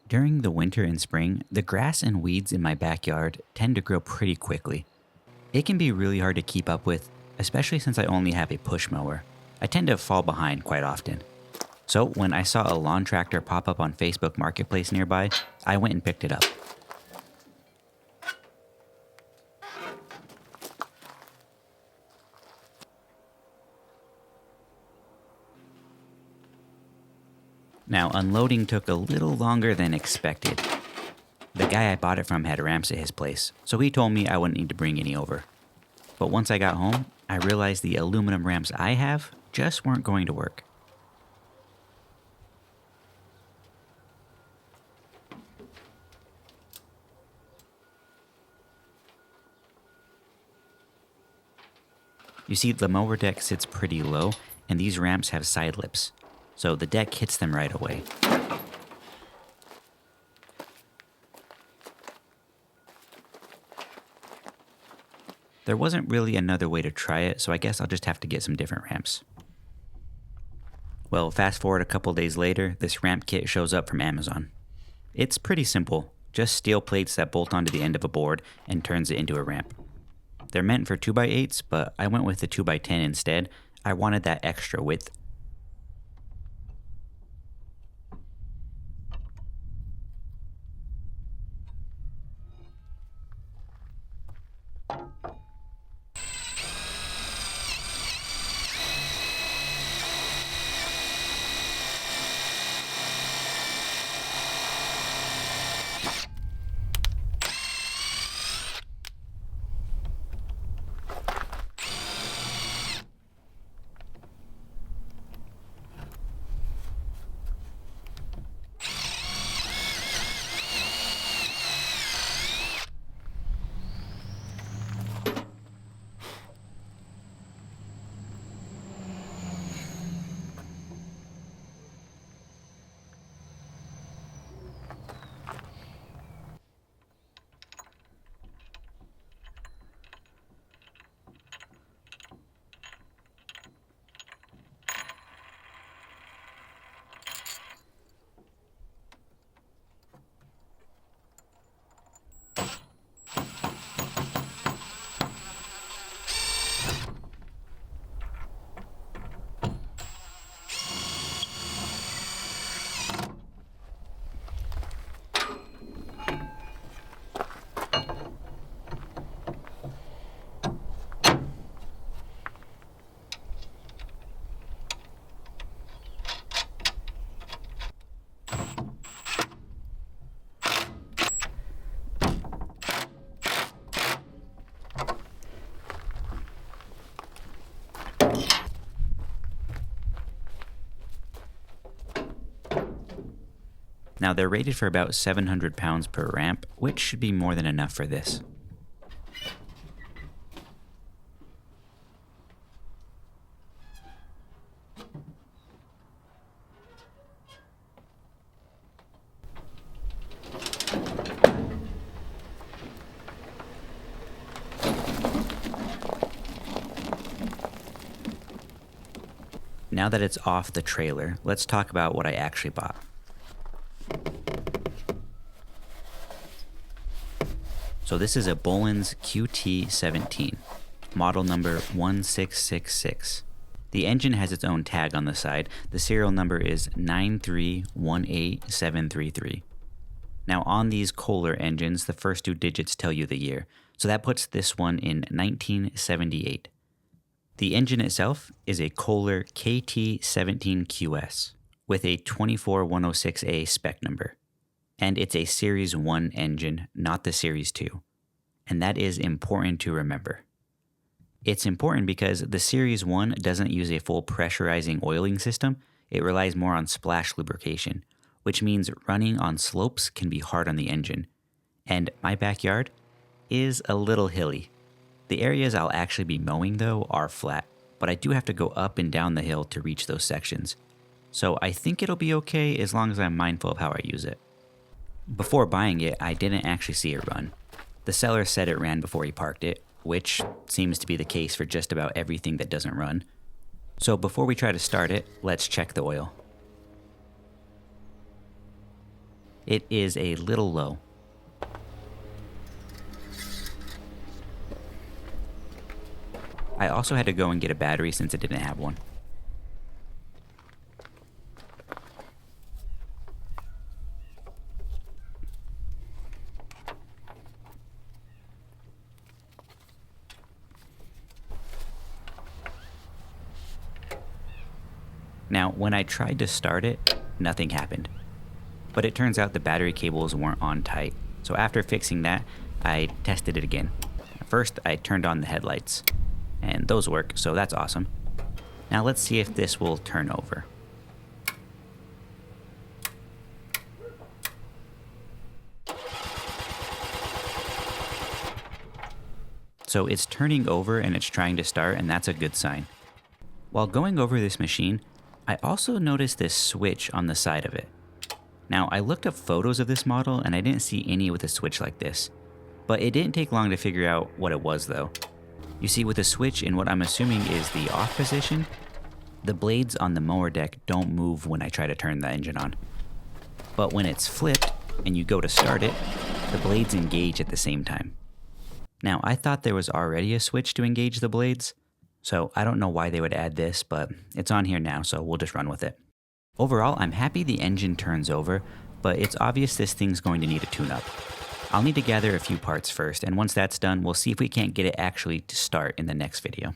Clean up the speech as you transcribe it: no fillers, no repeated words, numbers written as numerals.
During the winter and spring, the grass and weeds in my backyard tend to grow pretty quickly. It can be really hard to keep up with, especially since I only have a push mower. I tend to fall behind quite often. So when I saw a lawn tractor pop up on Facebook Marketplace nearby, I went and picked it up. Now, unloading took a little longer than expected. The guy I bought it from had ramps at his place, so he told me I wouldn't need to bring any over. But once I got home, I realized the aluminum ramps I have just weren't going to work. You see, the mower deck sits pretty low, and these ramps have side lips, so the deck hits them right away. There wasn't really another way to try it, so I guess I'll just have to get some different ramps. Well, fast forward a couple days later, this ramp kit shows up from Amazon. It's pretty simple, just steel plates that bolt onto the end of a board and turns it into a ramp. They're meant for 2x8s, but I went with the 2x10 instead. I wanted that extra width. Now they're rated for about 700 pounds per ramp, which should be more than enough for this. Now that it's off the trailer, let's talk about what I actually bought. So this is a Bolens QT17, model number 1666. The engine has its own tag on the side. The serial number is 9318733. Now on these Kohler engines, the first two digits tell you the year, so that puts this one in 1978. The engine itself is a Kohler KT17 QS with a 24106A spec number. And it's a Series I engine, not the Series II. And that is important to remember. It's important because the Series I doesn't use a full pressurizing oiling system. It relies more on splash lubrication, which means running on slopes can be hard on the engine. And my backyard is a little hilly. The areas I'll actually be mowing, though, are flat, but I do have to go up and down the hill to reach those sections. So I think it'll be okay as long as I'm mindful of how I use it. Before buying it, I didn't actually see it run. The seller said it ran before he parked it, which seems to be the case for just about everything that doesn't run. So before we try to start it, let's check the oil. It is a little low. I also had to go and get a battery since it didn't have one. Now, when I tried to start it, nothing happened. But it turns out the battery cables weren't on tight. So after fixing that, I tested it again. First, I turned on the headlights, and those work, so that's awesome. Now let's see if this will turn over. So it's turning over and it's trying to start, and that's a good sign. While going over this machine, I also noticed this switch on the side of it. Now, I looked up photos of this model and I didn't see any with a switch like this, but it didn't take long to figure out what it was though. You see, with a switch in what I'm assuming is the off position, the blades on the mower deck don't move when I try to turn the engine on. But when it's flipped and you go to start it, the blades engage at the same time. Now, I thought there was already a switch to engage the blades, so I don't know why they would add this, but it's on here now, so we'll just run with it. Overall, I'm happy the engine turns over, but it's obvious this thing's going to need a tune-up. I'll need to gather a few parts first, and once that's done, we'll see if we can't get it actually to start in the next video.